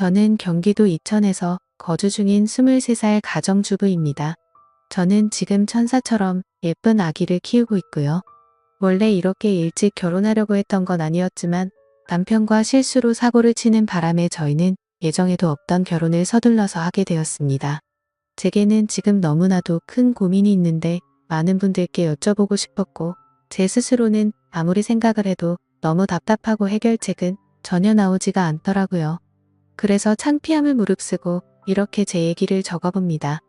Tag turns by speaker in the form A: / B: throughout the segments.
A: 저는 경기도 이천에서 거주 중인 23살 가정주부입니다. 저는 지금 천사처럼 예쁜 아기를 키우고 있고요. 원래 이렇게 일찍 결혼하려고 했던 건 아니었지만 남편과 실수로 사고를 치는 바람에 저희는 예정에도 없던 결혼을 서둘러서 하게 되었습니다. 제게는 지금 너무나도 큰 고민이 있는데 많은 분들께 여쭤보고 싶었고 제 스스로는 아무리 생각을 해도 너무 답답하고 해결책은 전혀 나오지가 않더라고요. 그래서 창피함을 무릅쓰고 이렇게 제 얘기를 적어봅니다.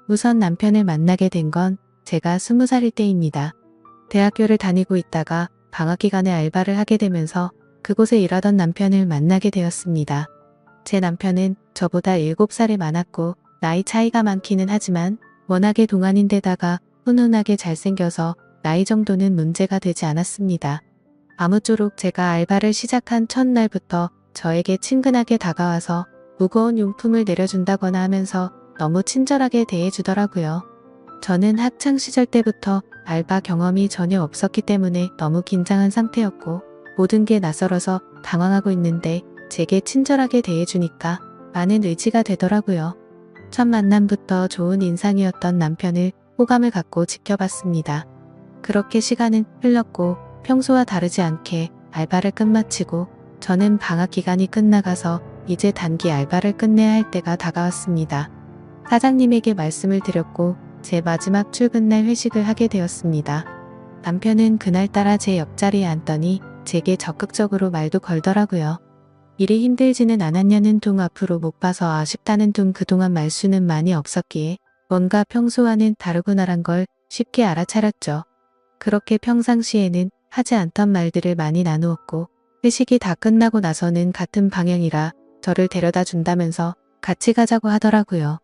A: 우선 남편을 만나게 된 건 제가 20살일 때입니다. 대학교를 다니고 있다가 방학 기간에 알바를 하게 되면서 그곳에 일하던 남편을 만나게 되었습니다. 제 남편은 저보다 7살이 많았고 나이 차이가 많기는 하지만 워낙에 동안인데다가 훈훈하게 잘생겨서 나이 정도는 문제가 되지 않았습니다. 아무쪼록 제가 알바를 시작한 첫날부터 저에게 친근하게 다가와서 무거운 용품을 내려준다거나 하면서 너무 친절하게 대해주더라고요. 저는 학창시절 때부터 알바 경험이 전혀 없었기 때문에 너무 긴장한 상태였고 모든 게 낯설어서 당황하고 있는데 제게 친절하게 대해주니까 많은 의지가 되더라고요. 첫 만남부터 좋은 인상이었던 남편을 호감을 갖고 지켜봤습니다. 그렇게 시간은 흘렀고 평소와 다르지 않게 알바를 끝마치고 저는 방학 기간이 끝나가서 이제 단기 알바를 끝내야 할 때가 다가왔습니다. 사장님에게 말씀을 드렸고 제 마지막 출근날 회식을 하게 되었습니다. 남편은 그날따라 제 옆자리에 앉더니 제게 적극적으로 말도 걸더라고요. 일이 힘들지는 않았냐는 둥 앞으로 못 봐서 아쉽다는 둥 그동안 말수는 많이 없었기에 뭔가 평소와는 다르구나란 걸 쉽게 알아차렸죠. 그렇게 평상시에는 하지 않던 말들을 많이 나누었고 회식이 다 끝나고 나서는 같은 방향이라 저를 데려다 준다면서 같이 가자고 하더라고요.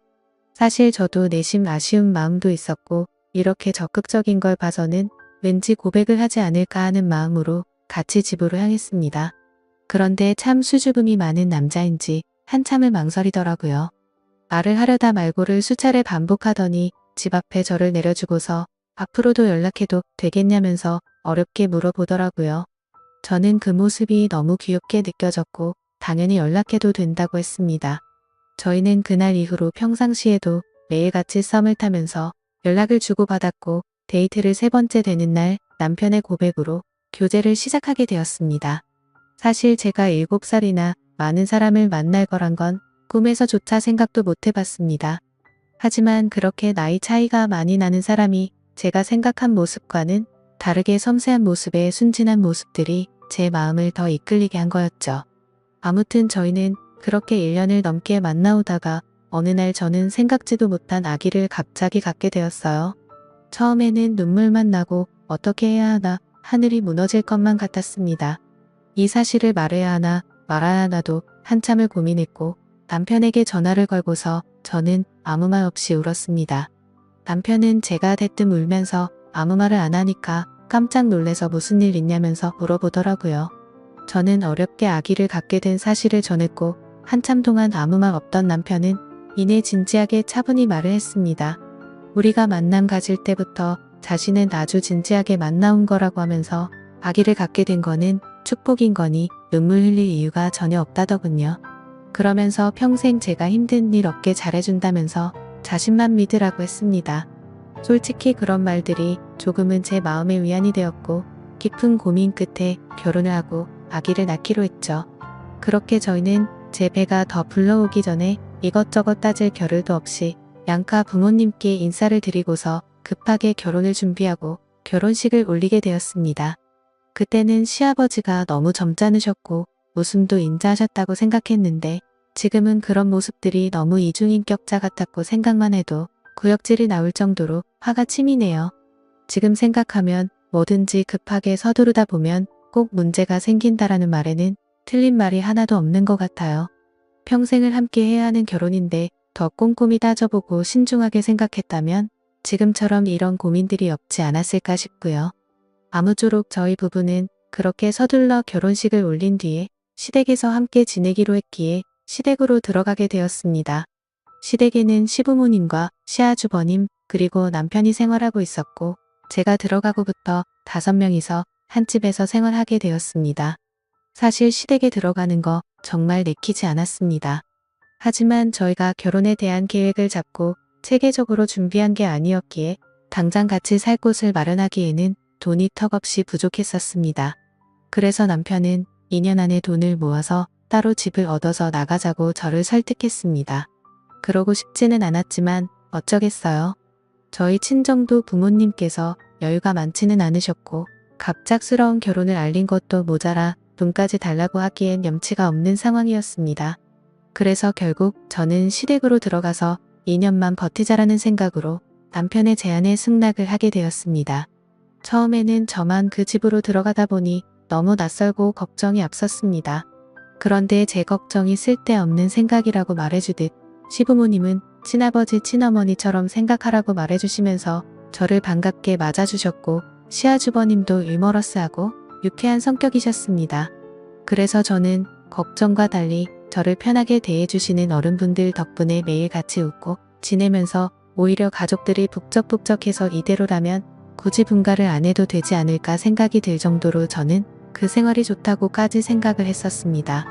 A: 사실 저도 내심 아쉬운 마음도 있었고 이렇게 적극적인 걸 봐서는 왠지 고백을 하지 않을까 하는 마음으로 같이 집으로 향했습니다. 그런데 참 수줍음이 많은 남자인지 한참을 망설이더라고요. 말을 하려다 말고를 수차례 반복하더니 집 앞에 저를 내려주고서 앞으로도 연락해도 되겠냐면서 어렵게 물어보더라고요. 저는 그 모습이 너무 귀엽게 느껴졌고 당연히 연락해도 된다고 했습니다. 저희는 그날 이후로 평상시에도 매일같이 썸을 타면서 연락을 주고받았고 데이트를 3번째 되는 날 남편의 고백으로 교제를 시작하게 되었습니다. 사실 제가 7살이나 많은 사람을 만날 거란 건 꿈에서조차 생각도 못 해봤습니다. 하지만 그렇게 나이 차이가 많이 나는 사람이 제가 생각한 모습과는 다르게 섬세한 모습의 순진한 모습들이 제 마음을 더 이끌리게 한 거였죠. 아무튼 저희는 그렇게 1년을 넘게 만나오다가 어느 날 저는 생각지도 못한 아기를 갑자기 갖게 되었어요. 처음에는 눈물만 나고 어떻게 해야 하나 하늘이 무너질 것만 같았습니다. 이 사실을 말해야 하나 말아야 하나도 한참을 고민했고 남편에게 전화를 걸고서 저는 아무 말 없이 울었습니다. 남편은 제가 대뜸 울면서 아무 말을 안 하니까 깜짝 놀래서 무슨 일 있냐면서 물어보더라고요. 저는 어렵게 아기를 갖게 된 사실을 전했고 한참 동안 아무 말 없던 남편은 이내 진지하게 차분히 말을 했습니다. 우리가 만남 가질 때부터 자신은 아주 진지하게 만나온 거라고 하면서 아기를 갖게 된 거는 축복인 거니 눈물 흘릴 이유가 전혀 없다더군요. 그러면서 평생 제가 힘든 일 없게 잘해준다면서 자신만 믿으라고 했습니다. 솔직히 그런 말들이 조금은 제 마음의 위안이 되었고 깊은 고민 끝에 결혼을 하고 아기를 낳기로 했죠. 그렇게 저희는 제 배가 더 불러오기 전에 이것저것 따질 겨를도 없이 양가 부모님께 인사를 드리고서 급하게 결혼을 준비하고 결혼식을 올리게 되었습니다. 그때는 시아버지가 너무 점잖으셨고 웃음도 인자하셨다고 생각했는데 지금은 그런 모습들이 너무 이중인격자 같았고 생각만 해도 구역질이 나올 정도로 화가 치미네요. 지금 생각하면 뭐든지 급하게 서두르다 보면 꼭 문제가 생긴다라는 말에는 틀린 말이 하나도 없는 것 같아요. 평생을 함께 해야 하는 결혼인데 더 꼼꼼히 따져보고 신중하게 생각했다면 지금처럼 이런 고민들이 없지 않았을까 싶고요. 아무쪼록 저희 부부는 그렇게 서둘러 결혼식을 올린 뒤에 시댁에서 함께 지내기로 했기에 시댁으로 들어가게 되었습니다. 시댁에는 시부모님과 시아주버님 그리고 남편이 생활하고 있었고 제가 들어가고부터 5명이서 한 집에서 생활하게 되었습니다. 사실 시댁에 들어가는 거 정말 내키지 않았습니다. 하지만 저희가 결혼에 대한 계획을 잡고 체계적으로 준비한 게 아니었기에 당장 같이 살 곳을 마련하기에는 돈이 턱없이 부족했었습니다. 그래서 남편은 2년 안에 돈을 모아서 따로 집을 얻어서 나가자고 저를 설득했습니다. 그러고 싶지는 않았지만 어쩌겠어요. 저희 친정도 부모님께서 여유가 많지는 않으셨고 갑작스러운 결혼을 알린 것도 모자라 돈까지 달라고 하기엔 염치가 없는 상황이었습니다. 그래서 결국 저는 시댁으로 들어가서 2년만 버티자라는 생각으로 남편의 제안에 승낙을 하게 되었습니다. 처음에는 저만 그 집으로 들어가다 보니 너무 낯설고 걱정이 앞섰습니다. 그런데 제 걱정이 쓸데없는 생각이라고 말해주듯 시부모님은 친아버지 친어머니처럼 생각하라고 말해주시면서 저를 반갑게 맞아주셨고 시아주버님도 유머러스하고 유쾌한 성격이셨습니다. 그래서 저는 걱정과 달리 저를 편하게 대해주시는 어른분들 덕분에 매일 같이 웃고 지내면서 오히려 가족들이 북적북적해서 이대로라면 굳이 분가를 안 해도 되지 않을까 생각이 들 정도로 저는 그 생활이 좋다고까지 생각을 했었습니다.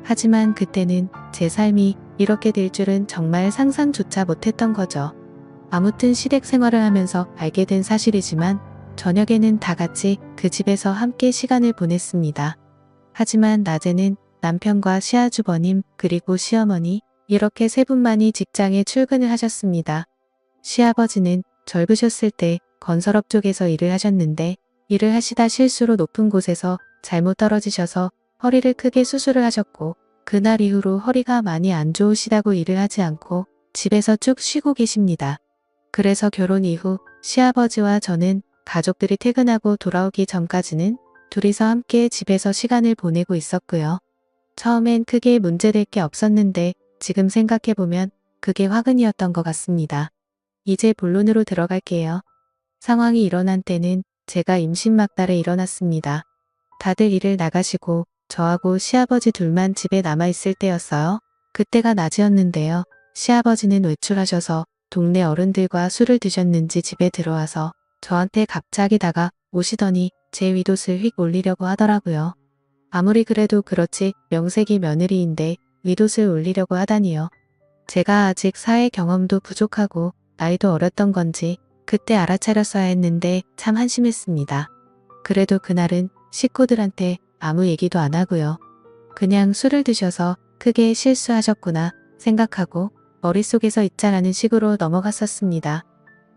A: 하지만 그때는 제 삶이 이렇게 될 줄은 정말 상상조차 못했던 거죠. 아무튼 시댁 생활을 하면서 알게 된 사실이지만 저녁에는 다 같이 그 집에서 함께 시간을 보냈습니다. 하지만 낮에는 남편과 시아주버님 그리고 시어머니 이렇게 세 분만이 직장에 출근을 하셨습니다. 시아버지는 젊으셨을 때 건설업 쪽에서 일을 하셨는데 일을 하시다 실수로 높은 곳에서 잘못 떨어지셔서 허리를 크게 수술을 하셨고 그날 이후로 허리가 많이 안 좋으시다고 일을 하지 않고 집에서 쭉 쉬고 계십니다. 그래서 결혼 이후 시아버지와 저는 가족들이 퇴근하고 돌아오기 전까지는 둘이서 함께 집에서 시간을 보내고 있었고요. 처음엔 크게 문제될 게 없었는데 지금 생각해보면 그게 화근이었던 것 같습니다. 이제 본론으로 들어갈게요. 상황이 일어난 때는 제가 임신 막달에 일어났습니다. 다들 일을 나가시고 저하고 시아버지 둘만 집에 남아있을 때였어요. 그때가 낮이었는데요. 시아버지는 외출하셔서 동네 어른들과 술을 드셨는지 집에 들어와서 저한테 갑자기 다가오시더니 제 윗옷을 휙 올리려고 하더라고요. 아무리 그래도 그렇지 명색이 며느리인데 윗옷을 올리려고 하다니요. 제가 아직 사회 경험도 부족하고 나이도 어렸던 건지 그때 알아차렸어야 했는데 참 한심했습니다. 그래도 그날은 식구들한테 아무 얘기도 안 하고요. 그냥 술을 드셔서 크게 실수하셨구나 생각하고 머릿속에서 잊자라는 식으로 넘어갔었습니다.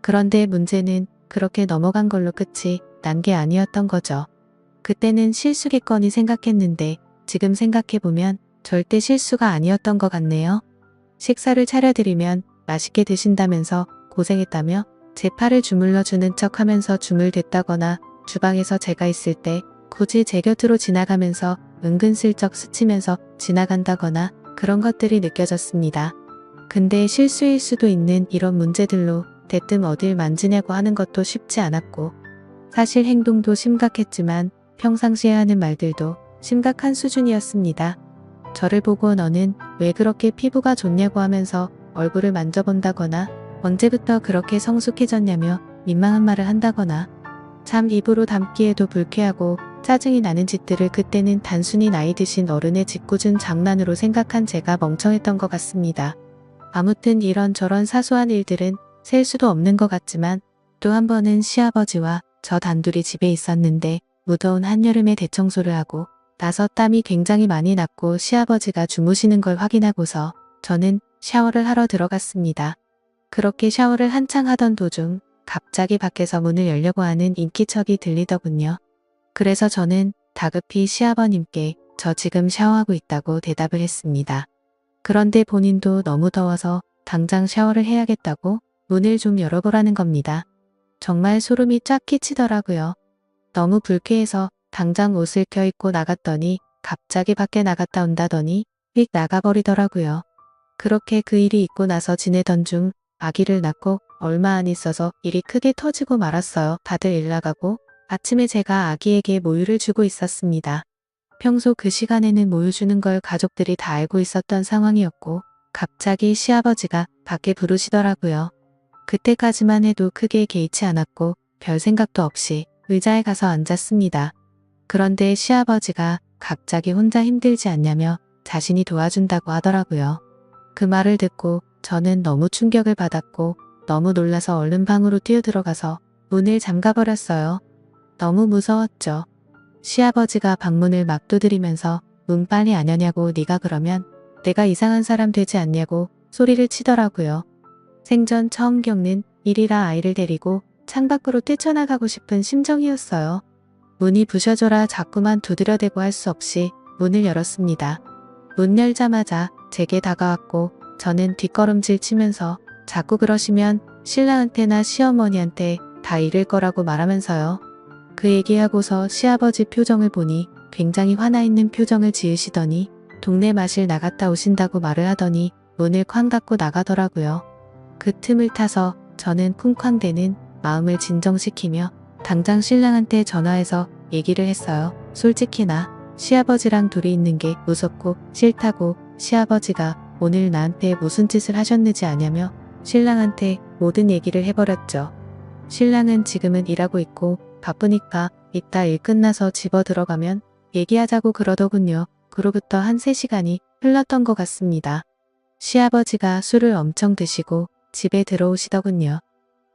A: 그런데 문제는 그렇게 넘어간 걸로 끝이 난 게 아니었던 거죠. 그때는 실수겠거니 생각했는데 지금 생각해보면 절대 실수가 아니었던 것 같네요. 식사를 차려드리면 맛있게 드신다면서 고생했다며 제 팔을 주물러 주는 척 하면서 주물댔다거나 주방에서 제가 있을 때 굳이 제 곁으로 지나가면서 은근슬쩍 스치면서 지나간다거나 그런 것들이 느껴졌습니다. 근데 실수일 수도 있는 이런 문제들로 대뜸 어딜 만지냐고 하는 것도 쉽지 않았고 사실 행동도 심각했지만 평상시에 하는 말들도 심각한 수준이었습니다. 저를 보고 너는 왜 그렇게 피부가 좋냐고 하면서 얼굴을 만져본다거나 언제부터 그렇게 성숙해졌냐며 민망한 말을 한다거나 참 입으로 담기에도 불쾌하고 짜증이 나는 짓들을 그때는 단순히 나이 드신 어른의 짓궂은 장난으로 생각한 제가 멍청했던 것 같습니다. 아무튼 이런저런 사소한 일들은 셀 수도 없는 것 같지만 또 한 번은 시아버지와 저 단둘이 집에 있었는데 무더운 한여름에 대청소를 하고 나서 땀이 굉장히 많이 났고 시아버지가 주무시는 걸 확인하고서 저는 샤워를 하러 들어갔습니다. 그렇게 샤워를 한창 하던 도중 갑자기 밖에서 문을 열려고 하는 인기척이 들리더군요. 그래서 저는 다급히 시아버님께 저 지금 샤워하고 있다고 대답을 했습니다. 그런데 본인도 너무 더워서 당장 샤워를 해야겠다고 문을 좀 열어보라는 겁니다. 정말 소름이 쫙 끼치더라고요. 너무 불쾌해서 당장 옷을 껴입고 나갔더니 갑자기 밖에 나갔다 온다더니 휙 나가버리더라고요. 그렇게 그 일이 있고 나서 지내던 중 아기를 낳고 얼마 안 있어서 일이 크게 터지고 말았어요. 다들 일 나가고 아침에 제가 아기에게 모유를 주고 있었습니다. 평소 그 시간에는 모유 주는 걸 가족들이 다 알고 있었던 상황이었고 갑자기 시아버지가 밖에 부르시더라고요. 그때까지만 해도 크게 개의치 않았고 별 생각도 없이 의자에 가서 앉았습니다. 그런데 시아버지가 갑자기 혼자 힘들지 않냐며 자신이 도와준다고 하더라고요. 그 말을 듣고 저는 너무 충격을 받았고 너무 놀라서 얼른 방으로 뛰어들어가서 문을 잠가버렸어요. 너무 무서웠죠. 시아버지가 방문을 막 두드리면서 문 빨리 안 여냐고 네가 그러면 내가 이상한 사람 되지 않냐고 소리를 치더라고요. 생전 처음 겪는 일이라 아이를 데리고 창밖으로 뛰쳐나가고 싶은 심정이었어요. 문이 부셔져라 자꾸만 두드려대고 할 수 없이 문을 열었습니다. 문 열자마자 제게 다가왔고 저는 뒷걸음질 치면서 자꾸 그러시면 신랑한테나 시어머니한테 다 잃을 거라고 말하면서요. 그 얘기하고서 시아버지 표정을 보니 굉장히 화나 있는 표정을 지으시더니 동네 마실 나갔다 오신다고 말을 하더니 문을 쾅 닫고 나가더라고요. 그 틈을 타서 저는 쿵쾅대는 마음을 진정시키며 당장 신랑한테 전화해서 얘기를 했어요. 솔직히 나 시아버지랑 둘이 있는 게 무섭고 싫다고 시아버지가 오늘 나한테 무슨 짓을 하셨는지 아냐며 신랑한테 모든 얘기를 해버렸죠. 신랑은 지금은 일하고 있고 바쁘니까 이따 일 끝나서 집어 들어가면 얘기하자고 그러더군요. 그로부터 한 3시간이 흘렀던 것 같습니다. 시아버지가 술을 엄청 드시고 집에 들어오시더군요.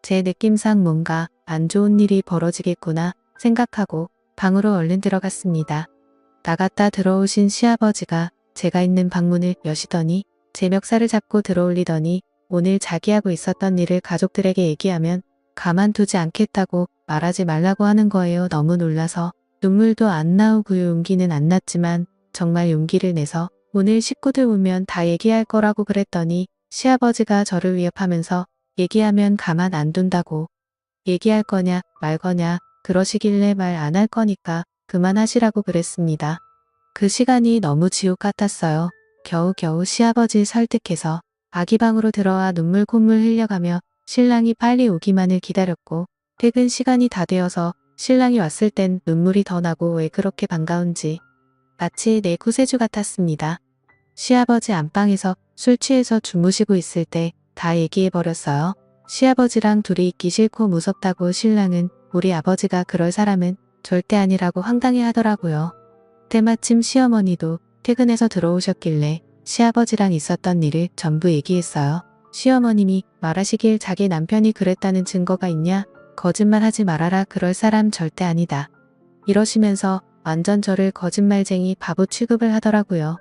A: 제 느낌상 뭔가 안 좋은 일이 벌어지겠구나 생각하고 방으로 얼른 들어갔습니다. 나갔다 들어오신 시아버지가 제가 있는 방문을 여시더니 제 멱살을 잡고 들어올리더니 오늘 자기하고 있었던 일을 가족들에게 얘기하면 가만두지 않겠다고 말하지 말라고 하는 거예요. 너무 놀라서 눈물도 안 나오고요. 용기는 안 났지만 정말 용기를 내서 오늘 식구들 오면 다 얘기할 거라고 그랬더니 시아버지가 저를 위협하면서 얘기하면 가만 안 둔다고 얘기할 거냐 말 거냐 그러시길래 말 안 할 거니까 그만하시라고 그랬습니다. 그 시간이 너무 지옥 같았어요. 겨우겨우 시아버지 설득해서 아기 방으로 들어와 눈물 콧물 흘려가며 신랑이 빨리 오기만을 기다렸고 퇴근 시간이 다 되어서 신랑이 왔을 땐 눈물이 더 나고 왜 그렇게 반가운지 마치 내 구세주 같았습니다. 시아버지 안방에서 술 취해서 주무시고 있을 때 다 얘기해버렸어요. 시아버지랑 둘이 있기 싫고 무섭다고 신랑은 우리 아버지가 그럴 사람은 절대 아니라고 황당해 하더라고요. 때마침 시어머니도 퇴근해서 들어오셨길래 시아버지랑 있었던 일을 전부 얘기했어요. 시어머님이 말하시길 자기 남편이 그랬다는 증거가 있냐? 거짓말하지 말아라. 그럴 사람 절대 아니다. 이러시면서 완전 저를 거짓말쟁이 바보 취급을 하더라고요.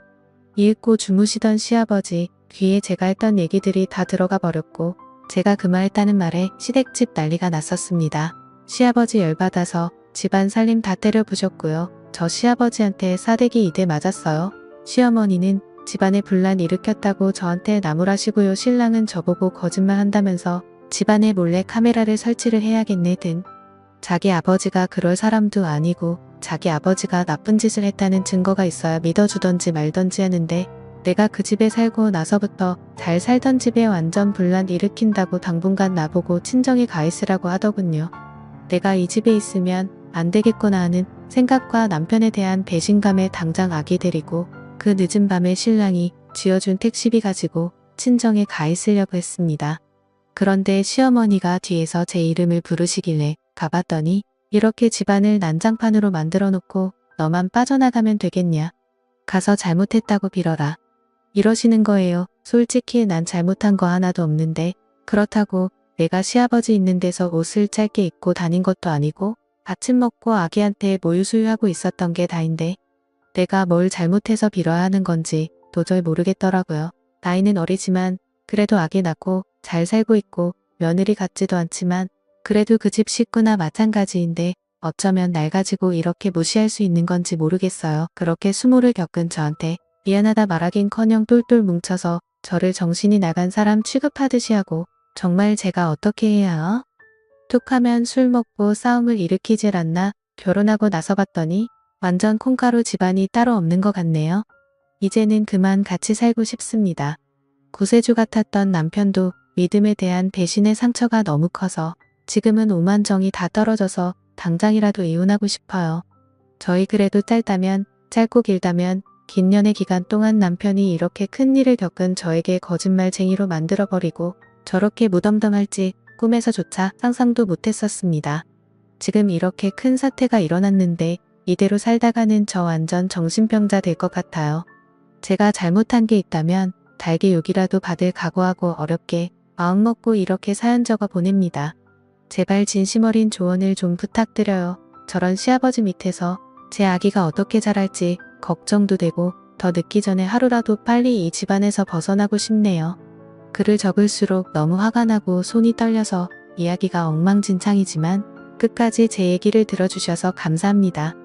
A: 이윽고 주무시던 시아버지 귀에 제가 했던 얘기들이 다 들어가 버렸고 제가 그만했다는 말에 시댁집 난리가 났었습니다. 시아버지 열받아서 집안 살림 다 때려 부셨고요. 저 시아버지한테 싸대기 2대 맞았어요. 시어머니는 집안에 분란 일으켰다고 저한테 나무라시고요. 신랑은 저보고 거짓말 한다면서 집안에 몰래 카메라를 설치를 해야겠네 등 자기 아버지가 그럴 사람도 아니고 자기 아버지가 나쁜 짓을 했다는 증거가 있어야 믿어주던지 말던지 하는데 내가 그 집에 살고 나서부터 잘 살던 집에 완전 분란 일으킨다고 당분간 나보고 친정에 가 있으라고 하더군요. 내가 이 집에 있으면 안 되겠구나 하는 생각과 남편에 대한 배신감에 당장 아기 데리고 그 늦은 밤에 신랑이 쥐어준 택시비 가지고 친정에 가 있으려고 했습니다. 그런데 시어머니가 뒤에서 제 이름을 부르시길래 가봤더니 이렇게 집안을 난장판으로 만들어 놓고 너만 빠져나가면 되겠냐. 가서 잘못했다고 빌어라. 이러시는 거예요. 솔직히 난 잘못한 거 하나도 없는데 그렇다고 내가 시아버지 있는 데서 옷을 짧게 입고 다닌 것도 아니고 아침 먹고 아기한테 모유수유하고 있었던 게 다인데 내가 뭘 잘못해서 빌어야 하는 건지 도저히 모르겠더라고요. 나이는 어리지만 그래도 아기 낳고 잘 살고 있고 며느리 같지도 않지만 그래도 그 집 식구나 마찬가지인데 어쩌면 날 가지고 이렇게 무시할 수 있는 건지 모르겠어요. 그렇게 수모를 겪은 저한테 미안하다 말하긴커녕 똘똘 뭉쳐서 저를 정신이 나간 사람 취급하듯이 하고 정말 제가 어떻게 해야 툭 하면 술 먹고 싸움을 일으키질 않나 결혼하고 나서 봤더니 완전 콩가루 집안이 따로 없는 것 같네요. 이제는 그만 같이 살고 싶습니다. 구세주 같았던 남편도 믿음에 대한 배신의 상처가 너무 커서 지금은 오만정이 다 떨어져서 당장이라도 이혼하고 싶어요. 저희 그래도 짧다면 짧고 길다면 긴 연애 기간 동안 남편이 이렇게 큰 일을 겪은 저에게 거짓말쟁이로 만들어버리고 저렇게 무덤덤할지 꿈에서조차 상상도 못했었습니다. 지금 이렇게 큰 사태가 일어났는데 이대로 살다가는 저 완전 정신병자 될 것 같아요. 제가 잘못한 게 있다면 달게 욕이라도 받을 각오하고 어렵게 마음먹고 이렇게 사연 적어 보냅니다. 제발 진심 어린 조언을 좀 부탁드려요. 저런 시아버지 밑에서 제 아기가 어떻게 자랄지 걱정도 되고 더 늦기 전에 하루라도 빨리 이 집안에서 벗어나고 싶네요. 글을 적을수록 너무 화가 나고 손이 떨려서 이야기가 엉망진창이지만 끝까지 제 얘기를 들어주셔서 감사합니다.